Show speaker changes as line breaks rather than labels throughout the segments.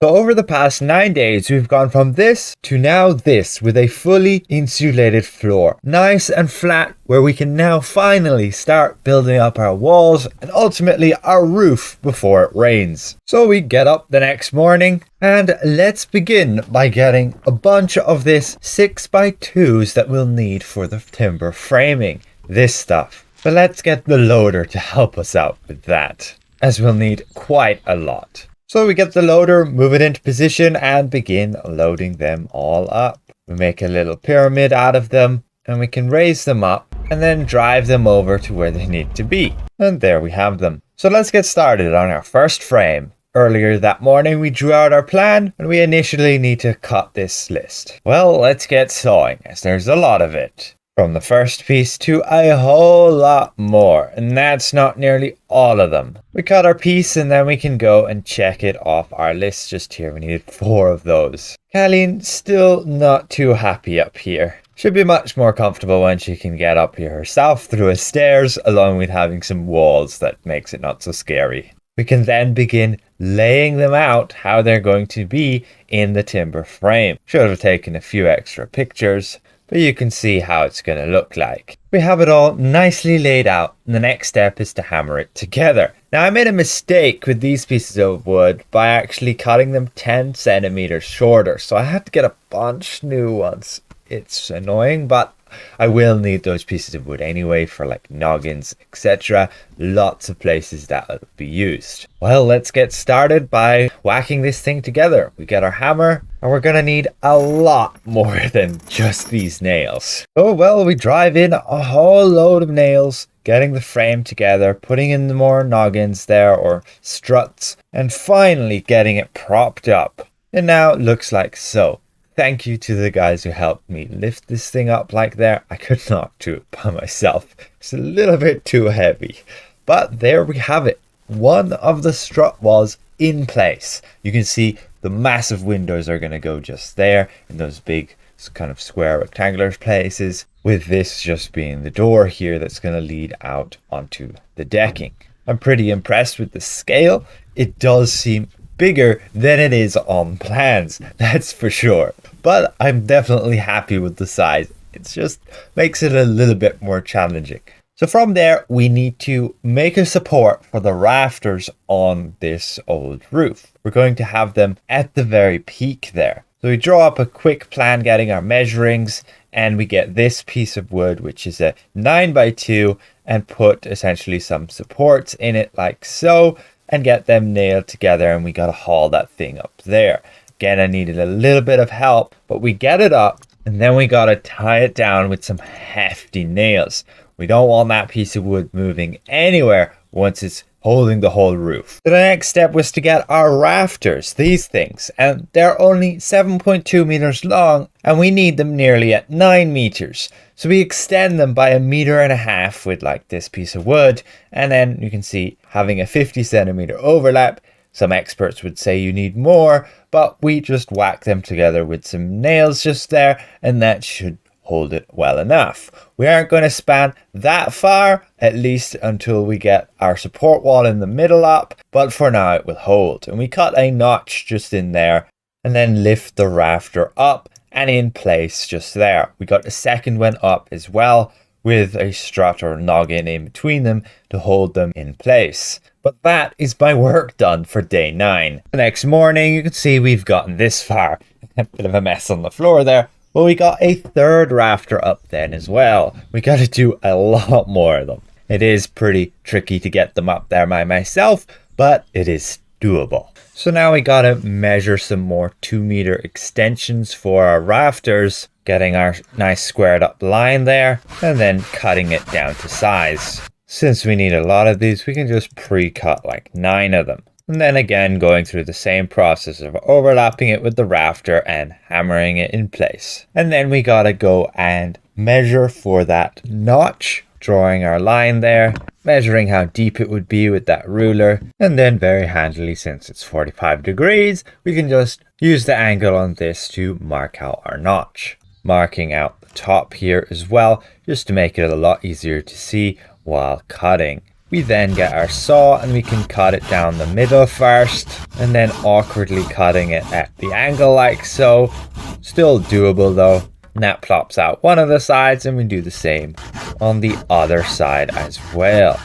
So over the past 9 days, we've gone from this to now this with a fully insulated floor. Nice and flat, where we can now finally start building up our walls and ultimately our roof before it rains. So we get up the next morning and let's begin by getting a bunch of this 6x2s that we'll need for the timber framing. This stuff. But let's get the loader to help us out with that, as we'll need quite a lot. So we get the loader, move it into position and begin loading them all up. We make a little pyramid out of them and we can raise them up and then drive them over to where they need to be. And there we have them. So let's get started on our first frame. Earlier that morning we drew out our plan and we initially need to cut this list. Well, let's get sawing as there's a lot of it. From the first piece to a whole lot more, and that's not nearly all of them. We cut our piece and then we can go and check it off our list just here. We needed 4 of those. Colleen still not too happy up here. She'll be much more comfortable when she can get up here herself through a stairs, along with having some walls that makes it not so scary. We can then begin laying them out how they're going to be in the timber frame. Should have taken a few extra pictures, but you can see how it's going to look like. We have it all nicely laid out, and the next step is to hammer it together. Now I made a mistake with these pieces of wood by actually cutting them 10 centimeters shorter, so I had to get a bunch new ones. It's annoying, but I will need those pieces of wood anyway for like noggins, etc. Lots of places that will be used. Well, let's get started by whacking this thing together. We get our hammer and we're gonna need a lot more than just these nails. Oh well, we drive in a whole load of nails, getting the frame together, putting in the more noggins there or struts, and finally getting it propped up. And now it looks like so. Thank you to the guys who helped me lift this thing up like there. I could not do it by myself. It's a little bit too heavy. But there we have it. One of the strut walls in place. You can see the massive windows are going to go just there in those big kind of square rectangular places, with this just being the door here that's going to lead out onto the decking. I'm pretty impressed with the scale. It does seem bigger than it is on plans, that's for sure, but I'm definitely happy with the size. It just makes it a little bit more challenging. So from there we need to make a support for the rafters on this old roof. We're going to have them at the very peak there. So we draw up a quick plan getting our measurings, and we get this piece of wood which is a 9x2 and put essentially some supports in it like so, and get them nailed together, and we gotta haul that thing up there. Again, I needed a little bit of help, but we get it up and then we gotta tie it down with some hefty nails. We don't want that piece of wood moving anywhere once it's holding the whole roof. So the next step was to get our rafters, these things, and they're only 7.2 meters long and we need them nearly at 9 meters. So we extend them by 1.5 meters with like this piece of wood, and then you can see having a 50 centimeter overlap. Some experts would say you need more, but we just whack them together with some nails just there and that should hold it well enough. We aren't going to span that far, at least until we get our support wall in the middle up, but for now it will hold. And we cut a notch just in there and then lift the rafter up and in place just there. We got the second one up as well with a strut or noggin in between them to hold them in place. But that is my work done for day 9. The next morning you can see we've gotten this far. A bit of a mess on the floor there. Well, we got a third rafter up then as well. We got to do a lot more of them. It is pretty tricky to get them up there by myself, but it is doable. So now we got to measure some more 2-meter extensions for our rafters, getting our nice squared up line there, and then cutting it down to size. Since we need a lot of these, we can just pre-cut like 9 of them. And then again, going through the same process of overlapping it with the rafter and hammering it in place. And then we gotta go and measure for that notch, drawing our line there, measuring how deep it would be with that ruler. And then very handily, since it's 45 degrees, we can just use the angle on this to mark out our notch. Marking out the top here as well, just to make it a lot easier to see while cutting. We then get our saw and we can cut it down the middle first, and then awkwardly cutting it at the angle like so. Still doable though. And that plops out one of the sides, and we do the same on the other side as well.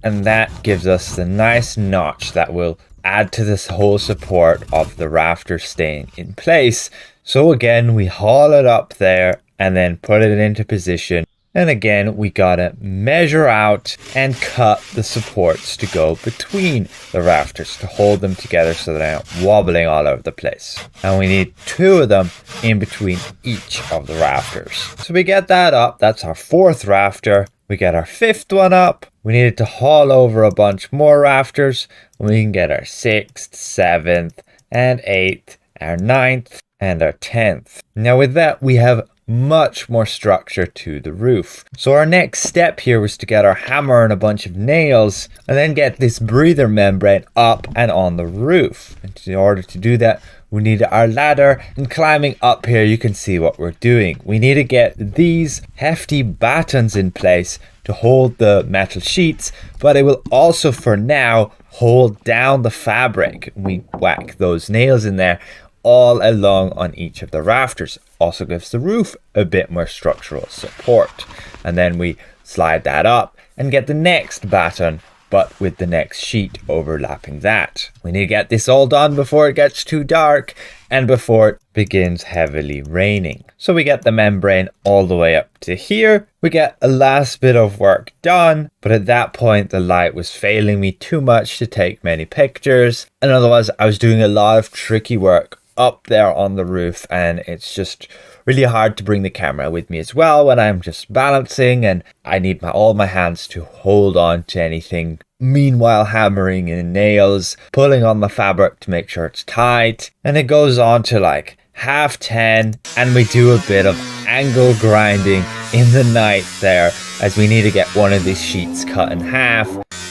And that gives us the nice notch that will add to this whole support of the rafters staying in place. So again, we haul it up there and then put it into position. And again, we gotta measure out and cut the supports to go between the rafters to hold them together so they're not wobbling all over the place. And we need 2 of them in between each of the rafters. So we get that up. That's our 4th rafter. We get our 5th one up. We needed to haul over a bunch more rafters. And we can get our 6th, 7th, and 8th, our 9th, and our 10th. Now with that, we have much more structure to the roof. So our next step here was to get our hammer and a bunch of nails and then get this breather membrane up and on the roof. And in order to do that, we need our ladder, and climbing up here you can see what we're doing. We need to get these hefty battens in place to hold the metal sheets, but it will also for now hold down the fabric. We whack those nails in there all along on each of the rafters. Also gives the roof a bit more structural support. And then we slide that up and get the next batten, but with the next sheet overlapping that. We need to get this all done before it gets too dark and before it begins heavily raining. So we get the membrane all the way up to here. We get a last bit of work done, but at that point the light was failing me too much to take many pictures. And otherwise I was doing a lot of tricky work up there on the roof, and it's just really hard to bring the camera with me as well when I'm just balancing, and I need all my hands to hold on to anything, meanwhile hammering in nails, pulling on the fabric to make sure it's tight. And it goes on to like 10:30, and we do a bit of angle grinding in the night there, as we need to get one of these sheets cut in half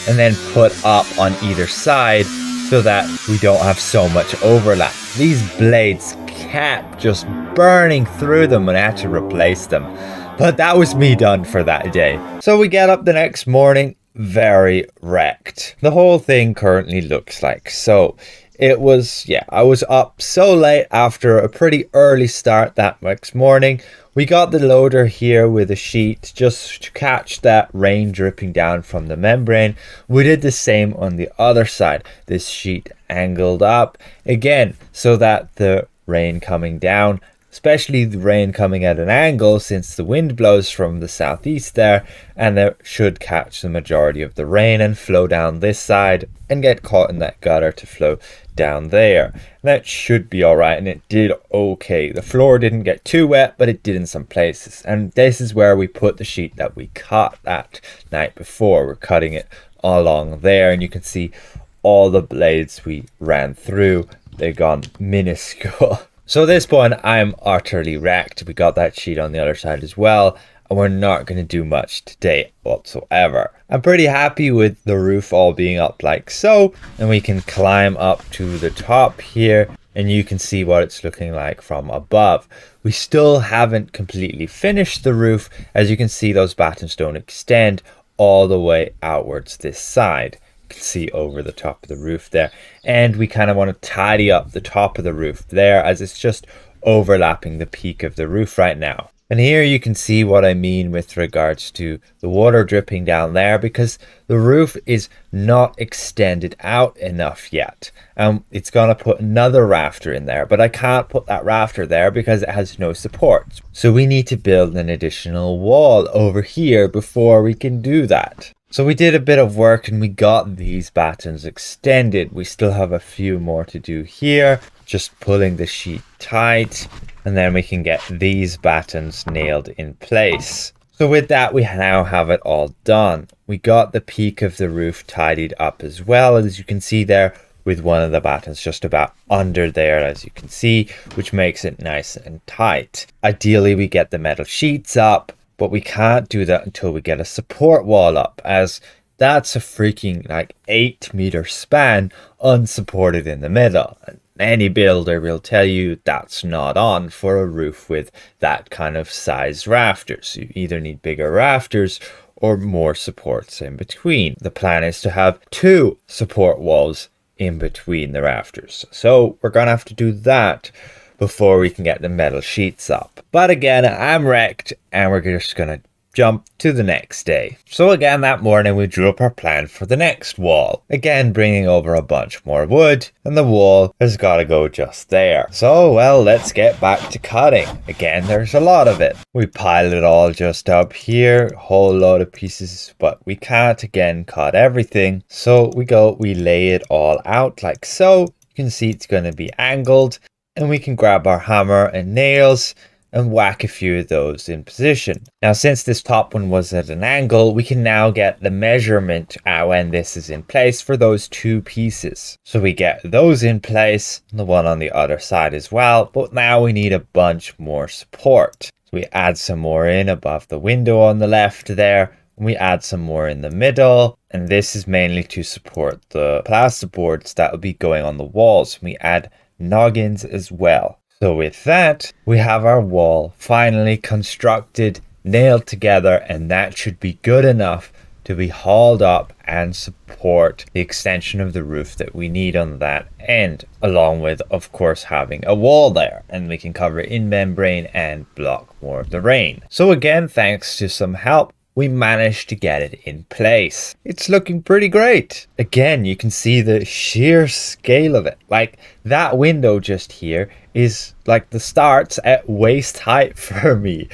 and then put up on either side so that we don't have so much overlap. These blades kept just burning through them when I had to replace them. But that was me done for that day. So we get up the next morning very wrecked. The whole thing currently looks like so. I was up so late after a pretty early start that next morning. We got the loader here with a sheet just to catch that rain dripping down from the membrane. We did the same on the other side. This sheet angled up again so that the rain coming down, especially the rain coming at an angle since the wind blows from the southeast there, and it should catch the majority of the rain and flow down this side and get caught in that gutter to flow down there. That should be alright, and it did okay. The floor didn't get too wet, but it did in some places. And this is where we put the sheet that we cut that night before. We're cutting it along there, and you can see all the blades we ran through. They've gone minuscule. So at this point, I'm utterly wrecked. We got that sheet on the other side as well, and we're not going to do much today whatsoever. I'm pretty happy with the roof all being up like so, and we can climb up to the top here, and you can see what it's looking like from above. We still haven't completely finished the roof. As you can see, those battens don't extend all the way outwards this side. Can see over the top of the roof there, and we kind of want to tidy up the top of the roof there, as it's just overlapping the peak of the roof right now. And here you can see what I mean with regards to the water dripping down there, because the roof is not extended out enough yet. It's gonna put another rafter in there, but I can't put that rafter there because it has no support. So we need to build an additional wall over here before we can do that. So we did a bit of work and we got these battens extended. We still have a few more to do here, just pulling the sheet tight, and then we can get these battens nailed in place. So with that, we now have it all done. We got the peak of the roof tidied up as well, as you can see there, with one of the battens just about under there, as you can see, which makes it nice and tight. Ideally, we get the metal sheets up, but we can't do that until we get a support wall up, as that's a freaking like 8-meter span unsupported in the middle. And any builder will tell you that's not on for a roof with that kind of size rafters. You either need bigger rafters or more supports in between. The plan is to have 2 support walls in between the rafters. So we're gonna have to do that before we can get the metal sheets up. But again, I'm wrecked and we're just gonna jump to the next day. So again, that morning we drew up our plan for the next wall. Again, bringing over a bunch more wood, and the wall has got to go just there. So, well, let's get back to cutting. Again, there's a lot of it. We pile it all just up here, whole load of pieces, but we can't again cut everything. So we lay it all out like so. You can see it's going to be angled, and we can grab our hammer and nails and whack a few of those in position. Now, since this top one was at an angle, we can now get the measurement when this is in place for those 2 pieces. So we get those in place, and the one on the other side as well, but now we need a bunch more support. So we add some more in above the window on the left there, and we add some more in the middle, and this is mainly to support the plasterboards that will be going on the walls. We add noggins as well. So with that, we have our wall finally constructed, nailed together, and that should be good enough to be hauled up and support the extension of the roof that we need on that end, along with, of course, having a wall there, and we can cover it in membrane and block more of the rain. So again, thanks to some help, we managed to get it in place. It's looking pretty great. Again, you can see the sheer scale of it. Like, that window just here is like the starts at waist height for me.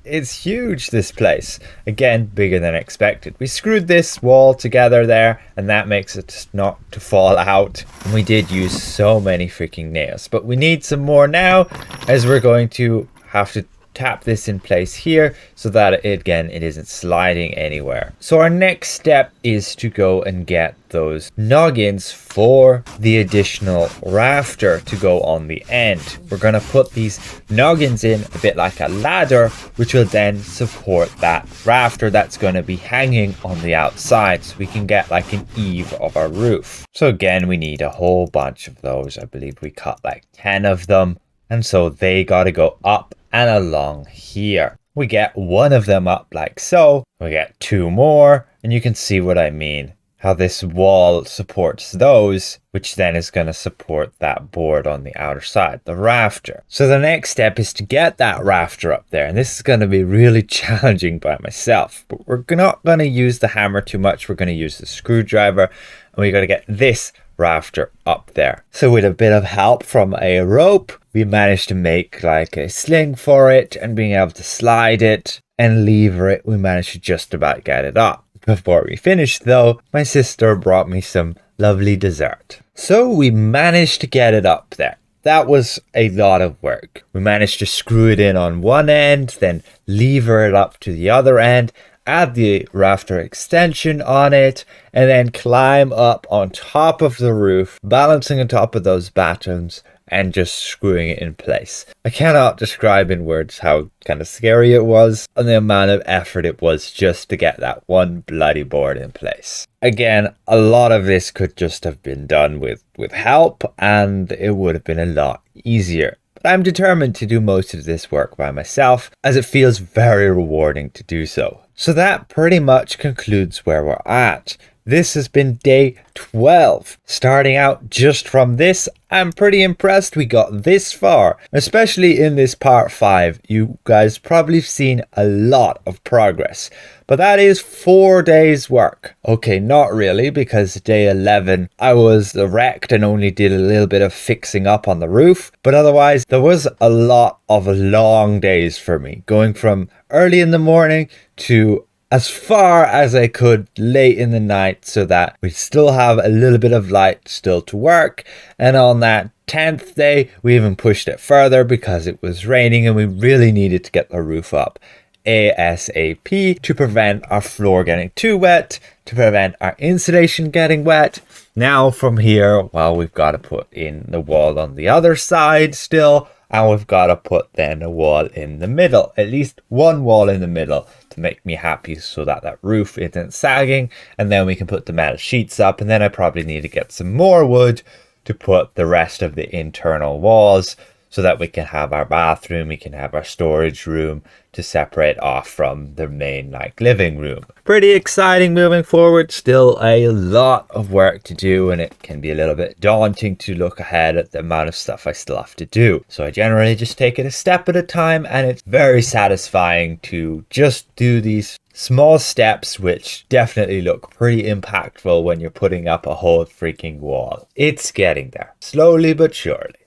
It's huge, this place. Again, bigger than expected. We screwed this wall together there, and that makes it just not to fall out. And we did use so many freaking nails, but we need some more now, as we're going to have to tap this in place here so that it isn't sliding anywhere. So our next step is to go and get those noggins for the additional rafter to go on the end. We're going to put these noggins in a bit like a ladder, which will then support that rafter that's going to be hanging on the outside, so we can get like an eave of our roof. So again, we need a whole bunch of those. I believe we cut like 10 of them, and so they got to go up and along here. We get 1 of them up like so. We get 2 more, and you can see what I mean. How this wall supports those, which then is going to support that board on the outer side, the rafter. So the next step is to get that rafter up there, and this is going to be really challenging by myself. But we're not going to use the hammer too much. We're going to use the screwdriver, and we got to get this rafter up there. So with a bit of help from a rope, we managed to make like a sling for it, and being able to slide it and lever it, we managed to just about get it up. Before we finished though, my sister brought me some lovely dessert. So we managed to get it up there. That was a lot of work. We managed to screw it in on one end, then lever it up to the other end, add the rafter extension on it, and then climb up on top of the roof, balancing on top of those battens and just screwing it in place. I cannot describe in words how kind of scary it was and the amount of effort it was just to get that one bloody board in place. Again, a lot of this could just have been done with help, and it would have been a lot easier. But I'm determined to do most of this work by myself, as it feels very rewarding to do so. So that pretty much concludes where we're at. This has been day 12. Starting out just from this, I'm pretty impressed we got this far. Especially in this part 5, you guys probably seen a lot of progress. But that is 4 days work. Okay, not really, because day 11 I was wrecked and only did a little bit of fixing up on the roof. But otherwise, there was a lot of long days for me, going from early in the morning to as far as I could late in the night, so that we still have a little bit of light still to work. And on that 10th day, we even pushed it further because it was raining and we really needed to get the roof up ASAP to prevent our floor getting too wet, to prevent our insulation getting wet. Now from here, well, we've got to put in the wall on the other side still, and we've got to put then a wall in the middle, at least one wall in the middle, to make me happy so that that roof isn't sagging. And then we can put the metal sheets up, and then I probably need to get some more wood to put the rest of the internal walls so that we can have our bathroom, we can have our storage room to separate off from the main like living room. Pretty exciting moving forward. Still a lot of work to do, and it can be a little bit daunting to look ahead at the amount of stuff I still have to do. So I generally just take it a step at a time, and it's very satisfying to just do these small steps, which definitely look pretty impactful when you're putting up a whole freaking wall. It's getting there, slowly but surely.